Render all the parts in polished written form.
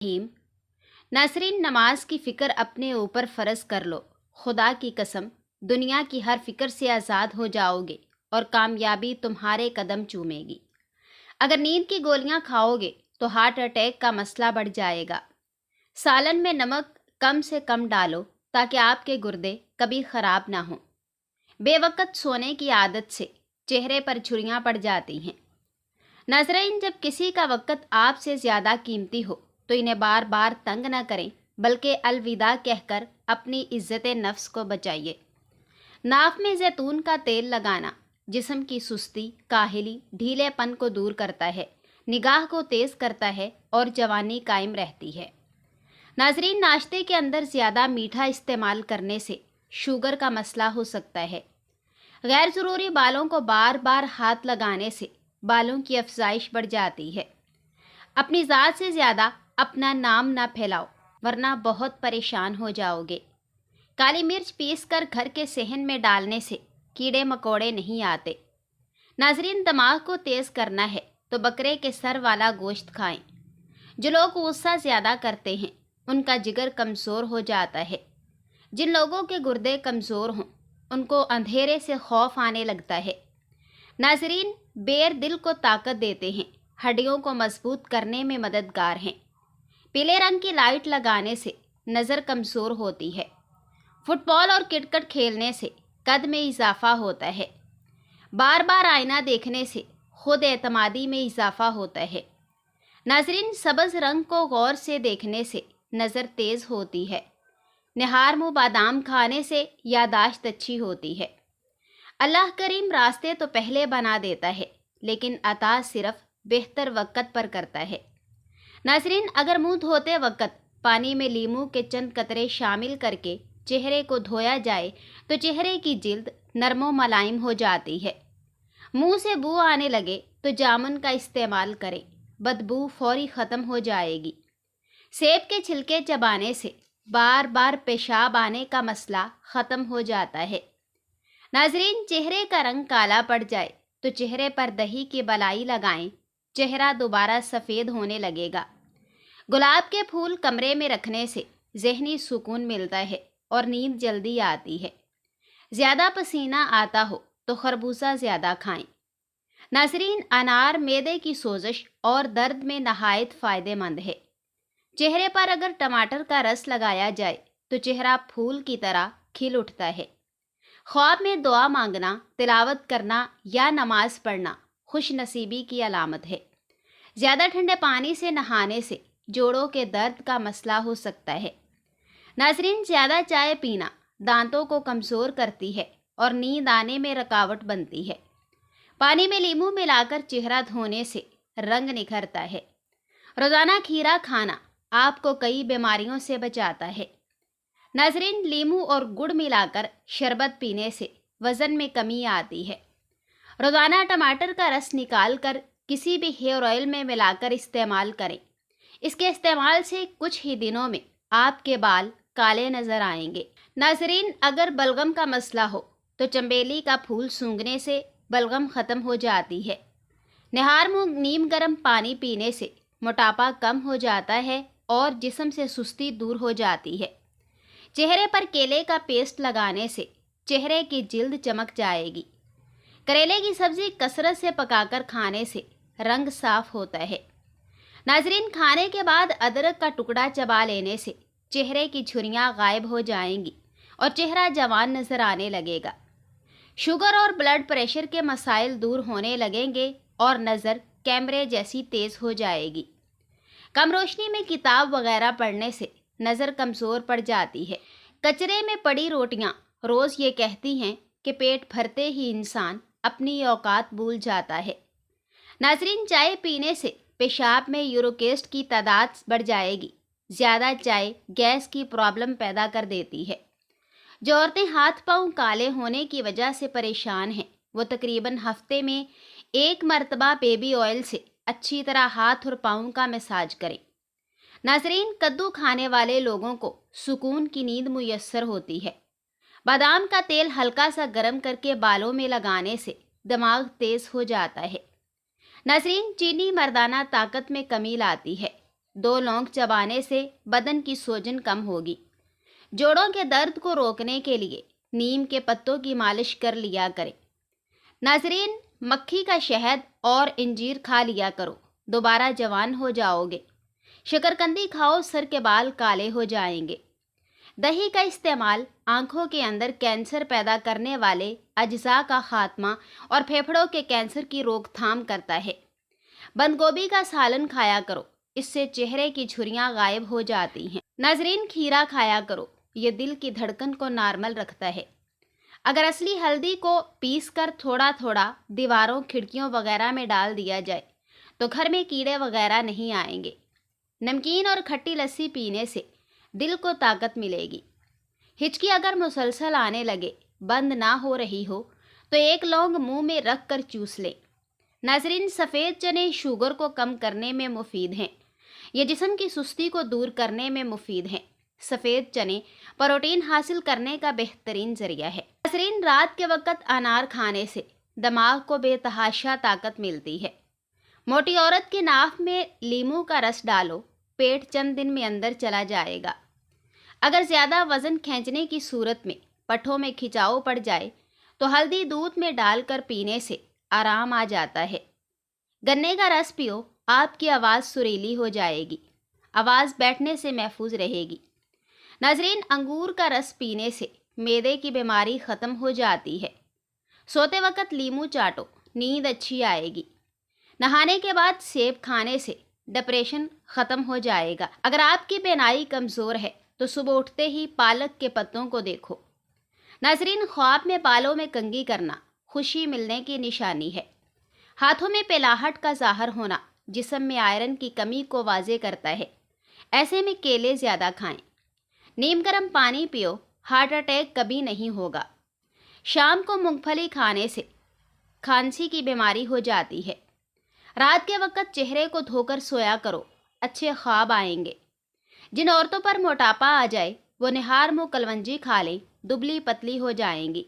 रहीम। नासरीन, नमाज की फ़िक्र अपने ऊपर फ़र्ज़ कर लो। खुदा की कसम, दुनिया की हर फ़िक्र से आज़ाद हो जाओगे और कामयाबी तुम्हारे कदम चूमेगी। अगर नींद की गोलियां खाओगे तो हार्ट अटैक का मसला बढ़ जाएगा। सालन में नमक कम से कम डालो ताकि आपके गुर्दे कभी ख़राब ना हों। बेवक़्त सोने की आदत से चेहरे पर झुर्रियाँ पड़ जाती हैं। नाज़रीन, जब किसी का वक़्त आपसे ज़्यादा कीमती हो तो इन्हें बार बार तंग न करें, बल्कि अलविदा कहकर अपनी इज़्ज़त नफ्स को बचाइए। नाक में जैतून का तेल लगाना जिस्म की सुस्ती, काहिली, ढीलेपन को दूर करता है, निगाह को तेज़ करता है और जवानी कायम रहती है। नाज़रीन, नाश्ते के अंदर ज़्यादा मीठा इस्तेमाल करने से शुगर का मसला हो सकता है। गैर ज़रूरी बालों को बार बार हाथ लगाने से बालों की अफजाइश बढ़ जाती है। अपनी ज़ात से ज़्यादा अपना नाम ना फैलाओ, वरना बहुत परेशान हो जाओगे। काली मिर्च पीसकर घर के सेहन में डालने से कीड़े मकोड़े नहीं आते। नाजरीन, दिमाग को तेज़ करना है तो बकरे के सर वाला गोश्त खाएं। जो लोग गुस्सा ज़्यादा करते हैं उनका जिगर कमज़ोर हो जाता है। जिन लोगों के गुर्दे कमज़ोर हों उनको अंधेरे से खौफ आने लगता है। नाजरीन, बेर दिल को ताकत देते हैं, हड्डियों को मजबूत करने में मददगार हैं। पीले रंग की लाइट लगाने से नज़र कमज़ोर होती है। फुटबॉल और क्रिकेट खेलने से कद में इजाफा होता है। बार बार आईना देखने से खुद एतमादी में इजाफा होता है। नाजरीन, सब्ज़ रंग को गौर से देखने से नज़र तेज़ होती है। निहार मुँह बादाम खाने से यादाश्त अच्छी होती है। अल्लाह करीम रास्ते तो पहले बना देता है, लेकिन अता सिर्फ बेहतर वक़्त पर करता है। नाज़रीन, अगर मुंह धोते वक़्त पानी में लीमू के चंद कतरे शामिल करके चेहरे को धोया जाए तो चेहरे की जिल्द नरमो मुलायम हो जाती है। मुंह से बू आने लगे तो जामुन का इस्तेमाल करें, बदबू फौरी ख़त्म हो जाएगी। सेब के छिलके चबाने से बार बार पेशाब आने का मसला ख़त्म हो जाता है। नाजरीन, चेहरे का रंग काला पड़ जाए तो चेहरे पर दही की बलाई लगाएं, चेहरा दोबारा सफ़ेद होने लगेगा। गुलाब के फूल कमरे में रखने से जहनी सुकून मिलता है और नींद जल्दी आती है। ज़्यादा पसीना आता हो तो खरबूजा ज़्यादा खाएं। नाजरीन, अनार मैदे की सोजिश और दर्द में नहायत फ़ायदेमंद है। चेहरे पर अगर टमाटर का रस लगाया जाए तो चेहरा फूल की तरह खिल उठता है। ख्वाब में दुआ मांगना, तिलावत करना या नमाज पढ़ना खुश नसीबी की अलामत है। ज़्यादा ठंडे पानी से नहाने से जोड़ों के दर्द का मसला हो सकता है। नाजरीन, ज़्यादा चाय पीना दांतों को कमज़ोर करती है और नींद आने में रुकावट बनती है। पानी में नींबू मिलाकर चेहरा धोने से रंग निखरता है। रोज़ाना खीरा खाना आपको कई बीमारियों से बचाता है। नाजरीन, नींबू और गुड़ मिलाकर शरबत पीने से वज़न में कमी आती है। रोज़ाना टमाटर का रस निकाल कर किसी भी हेयर ऑयल में मिलाकर इस्तेमाल करें। इसके इस्तेमाल से कुछ ही दिनों में आपके बाल काले नज़र आएंगे। नाजरीन, अगर बलगम का मसला हो तो चंबेली का फूल सूंघने से बलगम ख़त्म हो जाती है। निहार मुँह नीम गर्म पानी पीने से मोटापा कम हो जाता है और जिस्म से सुस्ती दूर हो जाती है। चेहरे पर केले का पेस्ट लगाने से चेहरे की जिल्द चमक जाएगी। करेले की सब्ज़ी कसरत से पकाकर खाने से रंग साफ होता है। नाजरीन, खाने के बाद अदरक का टुकड़ा चबा लेने से चेहरे की झुर्रियाँ गायब हो जाएंगी और चेहरा जवान नज़र आने लगेगा। शुगर और ब्लड प्रेशर के मसाइल दूर होने लगेंगे और नज़र कैमरे जैसी तेज़ हो जाएगी। कम रोशनी में किताब वगैरह पढ़ने से नज़र कमज़ोर पड़ जाती है। कचरे में पड़ी रोटियां रोज़ ये कहती हैं कि पेट भरते ही इंसान अपनी औकात भूल जाता है। नाजरीन, चाय पीने से पेशाब में यूरिक एसिड की तादाद बढ़ जाएगी। ज़्यादा चाय गैस की प्रॉब्लम पैदा कर देती है। जो औरतें हाथ पांव काले होने की वजह से परेशान हैं वो तकरीबन हफ्ते में एक मरतबा बेबी ऑयल से अच्छी तरह हाथ और पाँव का मसाज करें। नाजरीन, कद्दू खाने वाले लोगों को सुकून की नींद मुयस्सर होती है। बादाम का तेल हल्का सा गर्म करके बालों में लगाने से दिमाग तेज़ हो जाता है। नाजरीन, चीनी मर्दाना ताकत में कमी लाती है। 2 लौंग चबाने से बदन की सूजन कम होगी। जोड़ों के दर्द को रोकने के लिए नीम के पत्तों की मालिश कर लिया करें। नाजरीन, मक्खी का शहद और इंजीर खा लिया करो, दोबारा जवान हो जाओगे। शकरकंदी खाओ, सर के बाल काले हो जाएंगे। दही का इस्तेमाल आंखों के अंदर कैंसर पैदा करने वाले अज्जा का खात्मा और फेफड़ों के कैंसर की रोकथाम करता है। बंद गोभी का सालन खाया करो, इससे चेहरे की झुर्रियां गायब हो जाती हैं। नाजरीन, खीरा खाया करो, ये दिल की धड़कन को नॉर्मल रखता है। अगर असली हल्दी को पीसकर थोड़ा थोड़ा दीवारों, खिड़कियों वगैरह में डाल दिया जाए तो घर में कीड़े वगैरह नहीं आएंगे। नमकीन और खट्टी लस्सी पीने से दिल को ताकत मिलेगी। हिचकी अगर मुसलसल आने लगे, बंद ना हो रही हो, तो 1 लौंग मुंह में रख कर चूस लें। नाजरीन, सफ़ेद चने शुगर को कम करने में मुफीद हैं। ये जिस्म की सुस्ती को दूर करने में मुफीद हैं। सफ़ेद चने प्रोटीन हासिल करने का बेहतरीन जरिया है। नाजरीन, रात के वक्त अनार खाने से दिमाग को बेतहाशा ताकत मिलती है। मोटी औरत की नाक में लीमू का रस डालो, पेट चंद दिन में अंदर चला जाएगा। अगर ज़्यादा वज़न खींचने की सूरत में पट्ठों में खिंचाव पड़ जाए तो हल्दी दूध में डालकर पीने से आराम आ जाता है। गन्ने का रस पियो, आपकी आवाज़ सुरीली हो जाएगी, आवाज़ बैठने से महफूज रहेगी। नाजरीन, अंगूर का रस पीने से मैदे की बीमारी ख़त्म हो जाती है। सोते वक्त लीमू चाटो, नींद अच्छी आएगी। नहाने के बाद सेब खाने से डिप्रेशन ख़त्म हो जाएगा। अगर आपकी बीनाई कमज़ोर है तो सुबह उठते ही पालक के पत्तों को देखो। नाजरीन, ख्वाब में बालों में कंघी करना खुशी मिलने की निशानी है। हाथों में पेलाहट का ज़ाहर होना जिस्म में आयरन की कमी को वाज़े करता है। ऐसे में केले ज़्यादा खाएं। नीम गर्म पानी पियो, हार्ट अटैक कभी नहीं होगा। शाम को मूंगफली खाने से खांसी की बीमारी हो जाती है। रात के वक्त चेहरे को धोकर सोया करो, अच्छे ख्वाब आएंगे। जिन औरतों पर मोटापा आ जाए वो निहार मुँह कलवंजी खा लें, दुबली पतली हो जाएंगी।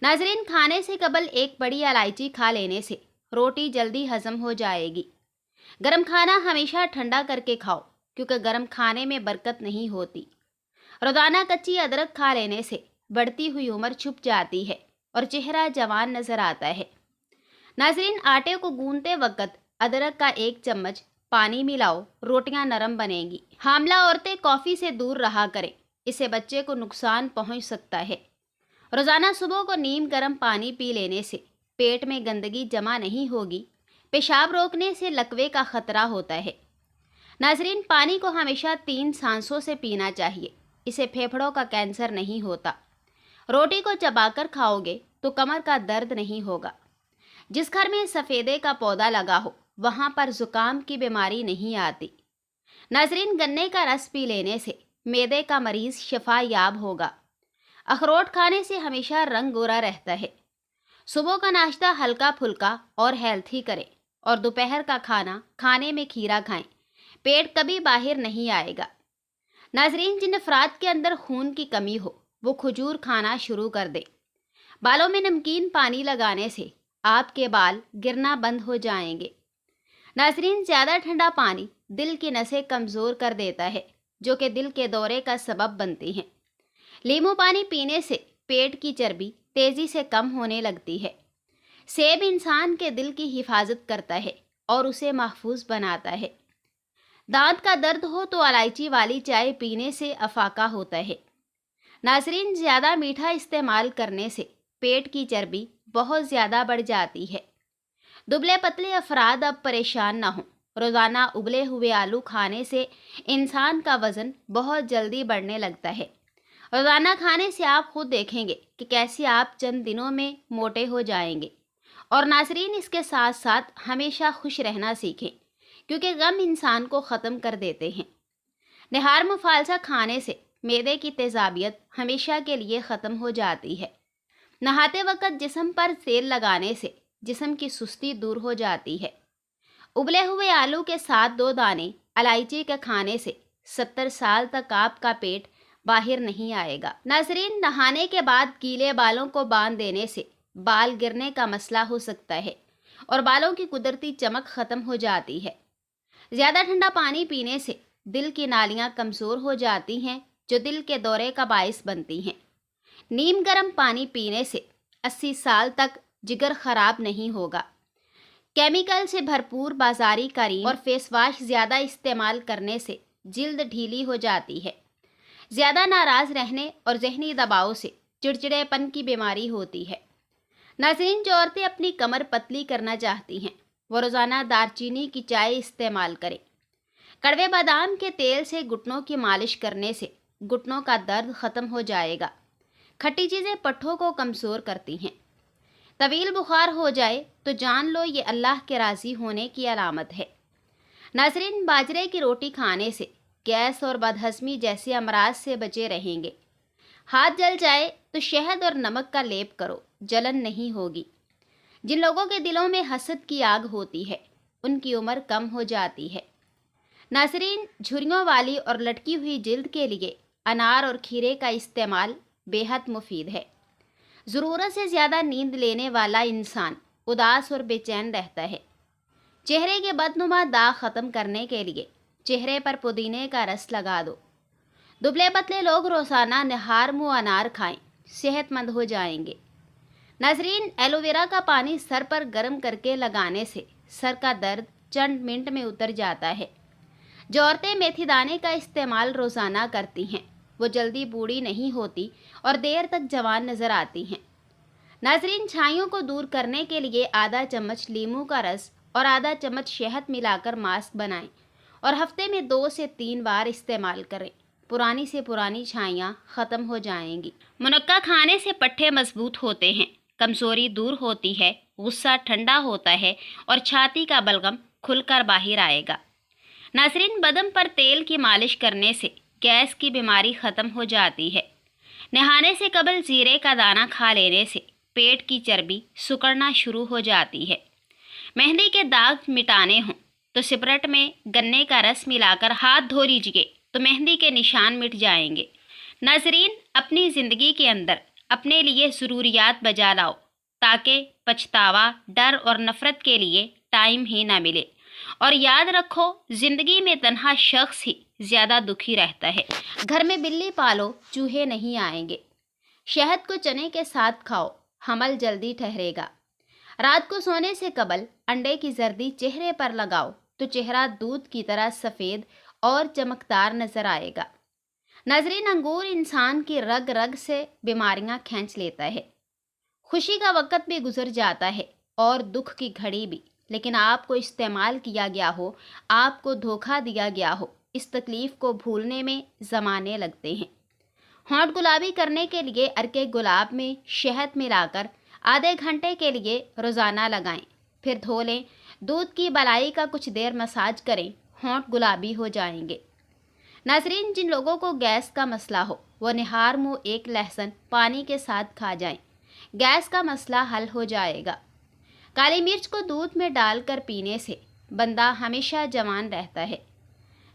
नाजरीन, खाने से कबल 1 बड़ी इलायची खा लेने से रोटी जल्दी हजम हो जाएगी। गरम खाना हमेशा ठंडा करके खाओ, क्योंकि गरम खाने में बरकत नहीं होती। रोज़ाना कच्ची अदरक खा लेने से बढ़ती हुई उम्र छुप जाती है और चेहरा जवान नजर आता है। नाजरीन, आटे को गूंदते वक्त अदरक का 1 चम्मच पानी मिलाओ, रोटियां नरम बनेंगी। हामला औरतें कॉफ़ी से दूर रहा करें, इससे बच्चे को नुकसान पहुंच सकता है। रोज़ाना सुबह को नीम गर्म पानी पी लेने से पेट में गंदगी जमा नहीं होगी। पेशाब रोकने से लकवे का खतरा होता है। नाजरीन, पानी को हमेशा 3 सांसों से पीना चाहिए, इससे फेफड़ों का कैंसर नहीं होता। रोटी को चबाकर खाओगे तो कमर का दर्द नहीं होगा। जिस घर में सफ़ेदे का पौधा लगा हो वहाँ पर ज़ुकाम की बीमारी नहीं आती। नाजरीन, गन्ने का रस पी लेने से मैदे का मरीज़ शिफा याब होगा। अखरोट खाने से हमेशा रंग गोरा रहता है। सुबह का नाश्ता हल्का फुल्का और हेल्थी करें और दोपहर का खाना खाने में खीरा खाएं, पेट कभी बाहर नहीं आएगा। नाजरीन, जिन अफराद के अंदर खून की कमी हो वो खजूर खाना शुरू कर दें। बालों में नमकीन पानी लगाने से आपके बाल गिरना बंद हो जाएंगे। नाजरीन, ज़्यादा ठंडा पानी दिल की नसें कमज़ोर कर देता है, जो कि दिल के दौरे का सबब बनती हैं। नींबू पानी पीने से पेट की चर्बी तेज़ी से कम होने लगती है। सेब इंसान के दिल की हिफाजत करता है और उसे महफूज बनाता है। दांत का दर्द हो तो इलायची वाली चाय पीने से अफाका होता है। नाजरीन, ज़्यादा मीठा इस्तेमाल करने से पेट की चर्बी बहुत ज़्यादा बढ़ जाती है। दुबले पतले अफराद अब परेशान ना हों। रोज़ाना उबले हुए आलू खाने से इंसान का वज़न बहुत जल्दी बढ़ने लगता है। रोज़ाना खाने से आप खुद देखेंगे कि कैसे आप चंद दिनों में मोटे हो जाएंगे। और नाजरीन, इसके साथ साथ हमेशा खुश रहना सीखें, क्योंकि गम इंसान को ख़त्म कर देते हैं। निहार मुफालसा खाने से मैदे की तेज़ाबियत हमेशा के लिए ख़त्म हो जाती है। नहाते वक्त जिस्म पर तेल लगाने से जिस्म की सुस्ती दूर हो जाती है। उबले हुए आलू के साथ 2 दाने इलायची के खाने से 70 साल तक आपका पेट बाहर नहीं आएगा। नाजरीन, नहाने के बाद गीले बालों को बांध देने से बाल गिरने का मसला हो सकता है और बालों की कुदरती चमक ख़त्म हो जाती है। زیادہ ٹھنڈا پانی پینے سے دل کی نالیاں کمزور ہو جاتی ہیں جو دل کے دورے کا باعث بنتی ہیں۔ نیم گرم پانی پینے سے 80 سال تک جگر خراب نہیں ہوگا۔ کیمیکل سے بھرپور بازاری کریم اور فیس واش زیادہ استعمال کرنے سے جلد ڈھیلی ہو جاتی ہے۔ زیادہ ناراض رہنے اور ذہنی دباؤ سے چڑچڑے پن کی بیماری ہوتی ہے۔ ناظرین، جو عورتیں اپنی کمر پتلی کرنا چاہتی ہیں وہ روزانہ دار چینی کی چائے استعمال کریں۔ کڑوے بادام کے تیل سے گھٹنوں کی مالش کرنے سے گھٹنوں کا درد ختم ہو جائے گا۔ کھٹی چیزیں پٹھوں کو کمزور کرتی ہیں۔ طویل بخار ہو جائے تو جان لو یہ اللہ کے راضی ہونے کی علامت ہے۔ ناظرین، باجرے کی روٹی کھانے سے گیس اور بدہضمی جیسے امراض سے بچے رہیں گے۔ ہاتھ جل جائے تو شہد اور نمک کا لیپ کرو، جلن نہیں ہوگی۔ جن لوگوں کے دلوں میں حسد کی آگ ہوتی ہے ان کی عمر کم ہو جاتی ہے۔ ناظرین، جھریوں والی اور لٹکی ہوئی جلد کے لیے انار اور کھیرے کا استعمال بے حد مفید ہے۔ ضرورت سے زیادہ نیند لینے والا انسان اداس اور بے چین رہتا ہے۔ چہرے کے بدنما داغ ختم کرنے کے لیے چہرے پر پودینے کا رس لگا دو۔ دبلے پتلے لوگ روزانہ نہار منہ انار کھائیں، صحت مند ہو جائیں گے۔ ناظرین، ایلو ویرا کا پانی سر پر گرم کر کے لگانے سے سر کا درد چند منٹ میں اتر جاتا ہے۔ جو عورتیں میتھی دانے کا استعمال روزانہ کرتی ہیں وہ جلدی بوڑھی نہیں ہوتی اور دیر تک جوان نظر آتی ہیں۔ ناظرین، چھائیوں کو دور کرنے کے لیے آدھا چمچ لیموں کا رس اور آدھا چمچ شہد ملا کر ماسک بنائیں اور ہفتے میں 2 سے 3 بار استعمال کریں۔ پرانی سے پرانی چھائیاں ختم ہو جائیں گی۔ منقع کھانے سے پٹھے مضبوط ہوتے ہیں، کمزوری دور ہوتی ہے، غصہ ٹھنڈا ہوتا ہے اور چھاتی کا بلغم کھل کر باہر آئے گا۔ ناظرین، بدن پر تیل کی مالش کرنے سے گیس کی بیماری ختم ہو جاتی ہے۔ نہانے سے قبل زیرے کا دانہ کھا لینے سے پیٹ کی چربی سکڑنا شروع ہو جاتی ہے۔ مہندی کے داغ مٹانے ہوں تو سپرٹ میں گنے کا رس ملا کر ہاتھ دھو لیجیے تو مہندی کے نشان مٹ جائیں گے۔ ناظرین، اپنی زندگی کے اندر اپنے لیے ضروریات بجا لاؤ تاکہ پچھتاوا، ڈر اور نفرت کے لیے ٹائم ہی نہ ملے۔ اور یاد رکھو، زندگی میں تنہا شخص ہی زیادہ دکھی رہتا ہے۔ گھر میں بلی پالو، چوہے نہیں آئیں گے۔ شہد کو چنے کے ساتھ کھاؤ، حمل جلدی ٹھہرے گا۔ رات کو سونے سے قبل انڈے کی زردی چہرے پر لگاؤ تو چہرہ دودھ کی طرح سفید اور چمکدار نظر آئے گا۔ ناظرین، انگور انسان کی رگ رگ سے بیماریاں کھینچ لیتا ہے۔ خوشی کا وقت بھی گزر جاتا ہے اور دکھ کی گھڑی بھی، لیکن آپ کو استعمال کیا گیا ہو، آپ کو دھوکہ دیا گیا ہو، اس تکلیف کو بھولنے میں زمانے لگتے ہیں۔ ہونٹ گلابی کرنے کے لیے ارکے گلاب میں شہد ملا کر آدھے گھنٹے کے لیے روزانہ لگائیں، پھر دھو لیں۔ دودھ کی بالائی کا کچھ دیر مساج کریں، ہونٹ گلابی ہو جائیں گے۔ ناظرین، جن لوگوں کو گیس کا مسئلہ ہو وہ نہار منہ 1 لہسن پانی کے ساتھ کھا جائیں، گیس کا مسئلہ حل ہو جائے گا۔ کالی مرچ کو دودھ میں ڈال کر پینے سے بندہ ہمیشہ جوان رہتا ہے۔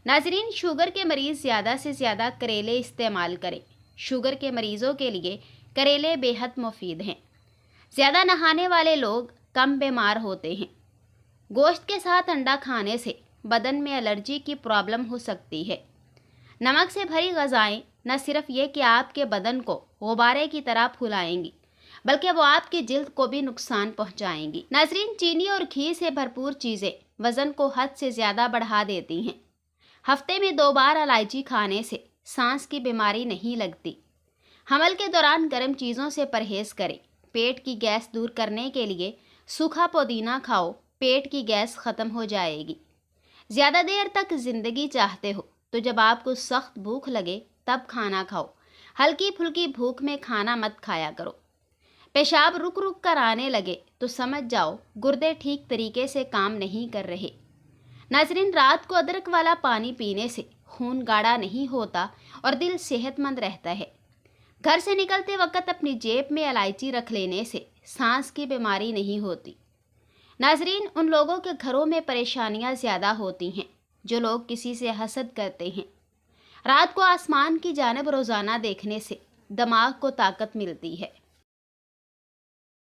ناظرین، شوگر کے مریض زیادہ سے زیادہ کریلے استعمال کریں۔ شوگر کے مریضوں کے لیے کریلے بے حد مفید ہیں۔ زیادہ نہانے والے لوگ کم بیمار ہوتے ہیں۔ گوشت کے ساتھ انڈا کھانے سے بدن میں الرجی کی پرابلم ہو سکتی ہے۔ نمک سے بھری غذائیں نہ صرف یہ کہ آپ کے بدن کو غبارے کی طرح پھولائیں گی بلکہ وہ آپ کی جلد کو بھی نقصان پہنچائیں گی۔ ناظرین، چینی اور گھی سے بھرپور چیزیں وزن کو حد سے زیادہ بڑھا دیتی ہیں۔ ہفتے میں 2 بار الائچی کھانے سے سانس کی بیماری نہیں لگتی۔ حمل کے دوران گرم چیزوں سے پرہیز کریں۔ پیٹ کی گیس دور کرنے کے لیے سوکھا پودینہ کھاؤ، پیٹ کی گیس ختم ہو جائے گی۔ زیادہ دیر تک زندگی چاہتے ہو تو جب آپ کو سخت بھوک لگے تب کھانا کھاؤ، ہلکی پھلکی بھوک میں کھانا مت کھایا کرو۔ پیشاب رک رک کر آنے لگے تو سمجھ جاؤ گردے ٹھیک طریقے سے کام نہیں کر رہے۔ ناظرین، رات کو ادرک والا پانی پینے سے خون گاڑھا نہیں ہوتا اور دل صحت مند رہتا ہے۔ گھر سے نکلتے وقت اپنی جیب میں الائچی رکھ لینے سے سانس کی بیماری نہیں ہوتی۔ ناظرین، ان لوگوں کے گھروں میں پریشانیاں زیادہ ہوتی ہیں جو لوگ کسی سے حسد کرتے ہیں۔ رات کو آسمان کی جانب روزانہ دیکھنے سے دماغ کو طاقت ملتی ہے۔